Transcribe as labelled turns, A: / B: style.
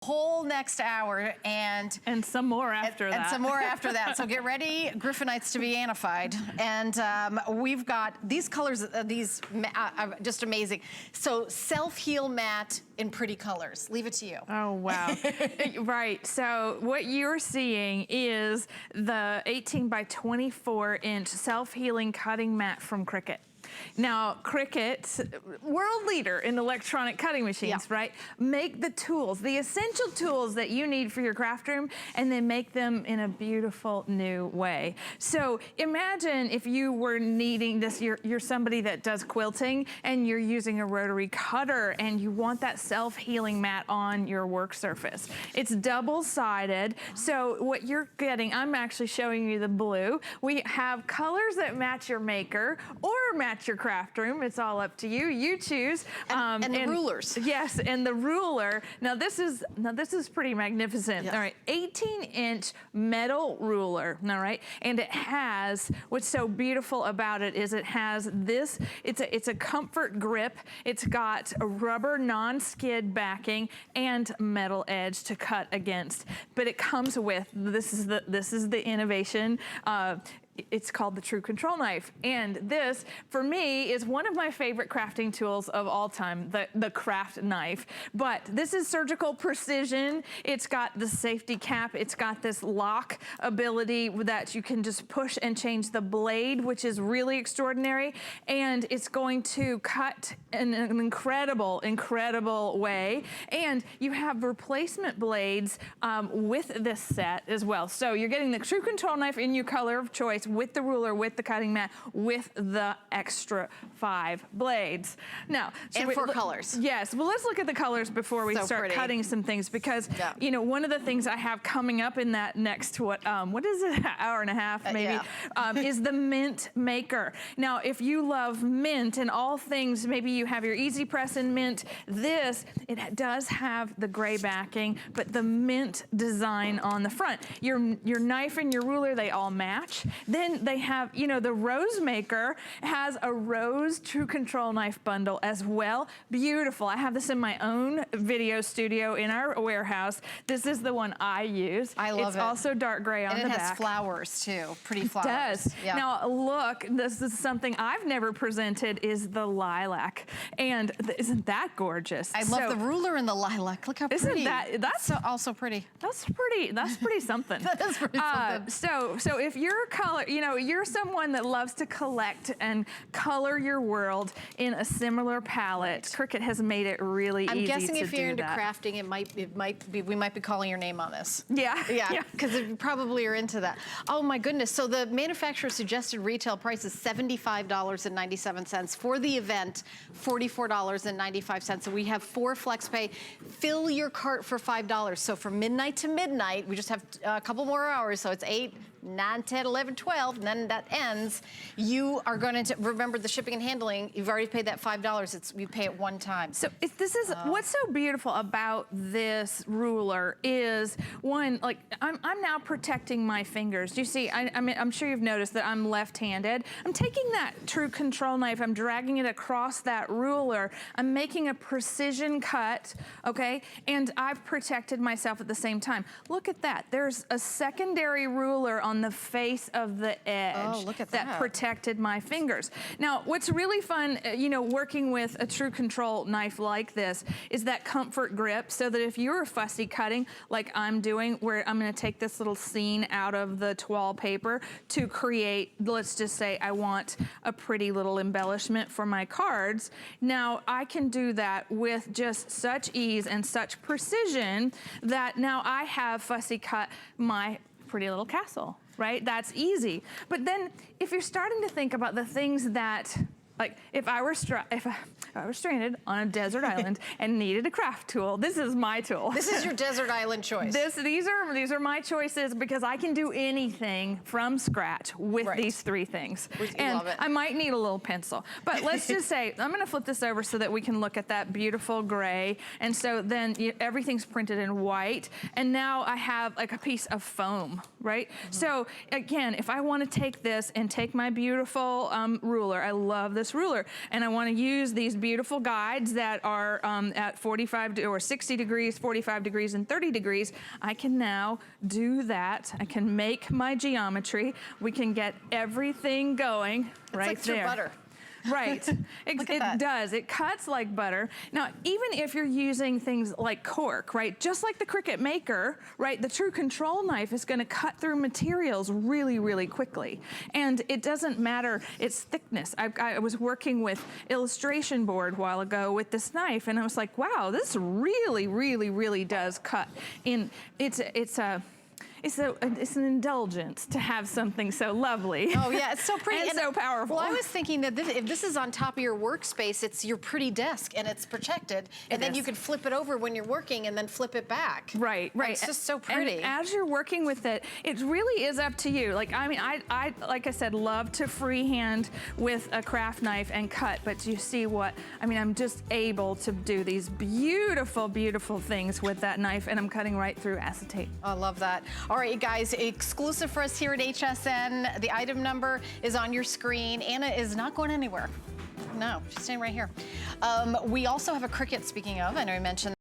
A: Whole next hour and
B: some more after that.
A: And some more after that. So get ready, Griffinites, to be Annified. And we've got these colors, just amazing. So self-heal mat in pretty colors. Leave it to you.
B: Oh, wow. Right. So what you're seeing is the 18 by 24 inch self-healing cutting mat from Cricut. Now, Cricut, world leader in electronic cutting machines, right? Make the tools, the essential tools that you need for your craft room, and then make them in a beautiful new way. So imagine if you were needing this, you're somebody that does quilting, and you're using a rotary cutter, and you want that self-healing mat on your work surface. It's double-sided, so what you're getting, I'm actually showing you the blue. We have colors that match your maker, or match your craft room. It's all up to you. You choose.
A: And the rulers.
B: Yes, and the ruler. Now this is pretty magnificent.
A: Yes.
B: All right, 18-inch metal ruler. All right, and it has, what's so beautiful about it is it has this. It's a comfort grip. It's got a rubber non-skid backing and metal edge to cut against. But it comes with this is the innovation. It's called the TrueControl knife. And this, for me, is one of my favorite crafting tools of all time, the craft knife. But this is surgical precision. It's got the safety cap. It's got this lock ability that you can just push and change the blade, which is really extraordinary. And it's going to cut in an incredible, incredible way. And you have replacement blades with this set as well. So you're getting the TrueControl knife in your color of choice, with the ruler, with the cutting mat, with the extra 5 blades. Now,
A: and 4 colors.
B: Yes, well, let's look at the colors before we start cutting some things, because you know, one of the things I have coming up in that next what is it, hour and a half maybe, is the mint maker. Now, if you love mint and all things, maybe you have your easy press in mint. This, it does have the gray backing, but the mint design on the front. Your knife and your ruler, they all match. Then they have, you know, the rose maker has a rose TrueControl knife bundle as well. Beautiful. I have this in my own video studio in our warehouse. This is the one I use.
A: I love it.
B: It's also dark gray on the back.
A: And it has flowers too, pretty flowers.
B: It does. Yeah. Now look, this is something I've never presented, is the lilac. And isn't that gorgeous?
A: I love the ruler and the lilac. Look how pretty. That's so, also pretty.
B: That's pretty something.
A: That is pretty something.
B: So if you're you know, you're someone that loves to collect and color your world in a similar palette, Cricut has made it really easy to do that.
A: I'm guessing if you're into crafting, we might be calling your name on this.
B: Yeah.
A: Yeah, because you probably are into that. Oh my goodness, so the manufacturer suggested retail price is $75.97. For the event, $44.95. So we have 4 flex pay. Fill your cart for $5. So from midnight to midnight, we just have a couple more hours, so it's 8, 9, 10, 11, 12, and then that ends. You are going to remember the shipping and handling. You've already paid that $5. You pay it one time.
B: So this is what's so beautiful about this ruler is, one, like I'm now protecting my fingers. Do you see? I mean, I'm sure you've noticed that I'm left-handed. I'm taking that TrueControl knife. I'm dragging it across that ruler. I'm making a precision cut. Okay, and I've protected myself at the same time. Look at that. There's a secondary ruler on the face of the edge.
A: Oh, look at that.
B: That protected my fingers. Now, what's really fun, you know, working with a TrueControl knife like this is that comfort grip, so that if you're fussy cutting like I'm doing, where I'm gonna take this little scene out of the toile paper to create, let's just say I want a pretty little embellishment for my cards. Now, I can do that with just such ease and such precision that now I have fussy cut my pretty little castle, right? That's easy. But then if you're starting to think about the things that, like if I were stranded on a desert island and needed a craft tool, this is my tool.
A: This is your desert island choice.
B: These are my choices, because I can do anything from scratch with these 3 things. And
A: love it.
B: I might need a little pencil. But let's just say, I'm gonna flip this over so that we can look at that beautiful gray. And so then everything's printed in white. And now I have like a piece of foam, right? So again, if I wanna take this and take my beautiful ruler, I love this this ruler and I want to use these beautiful guides that are at 45 or 60 degrees, 45 degrees, and 30 degrees, I can now do that. I can make my geometry. We can get everything going right
A: like
B: there.
A: butter.
B: Right. It does. It cuts like butter. Now, even if you're using things like cork, right, just like the Cricut Maker, right, the TrueControl knife is going to cut through materials really, really quickly. And it doesn't matter its thickness. I was working with illustration board a while ago with this knife, and I was like, wow, this really, really, really does cut in. It's an indulgence to have something so lovely.
A: Oh yeah, it's so pretty
B: and so powerful.
A: Well, I was thinking that if this is on top of your workspace, it's your pretty desk and it's protected, and then you can flip it over when you're working and then flip it back.
B: Right, right.
A: It's just so pretty.
B: And as you're working with it, it really is up to you. Like, I mean, I like I said, love to freehand with a craft knife and cut, but you see what, I mean, I'm just able to do these beautiful, beautiful things with that knife, and I'm cutting right through acetate.
A: I love that. All right, you guys, exclusive for us here at HSN. The item number is on your screen. Anna is not going anywhere. No, she's staying right here. We also have a Cricut, speaking of, I know you mentioned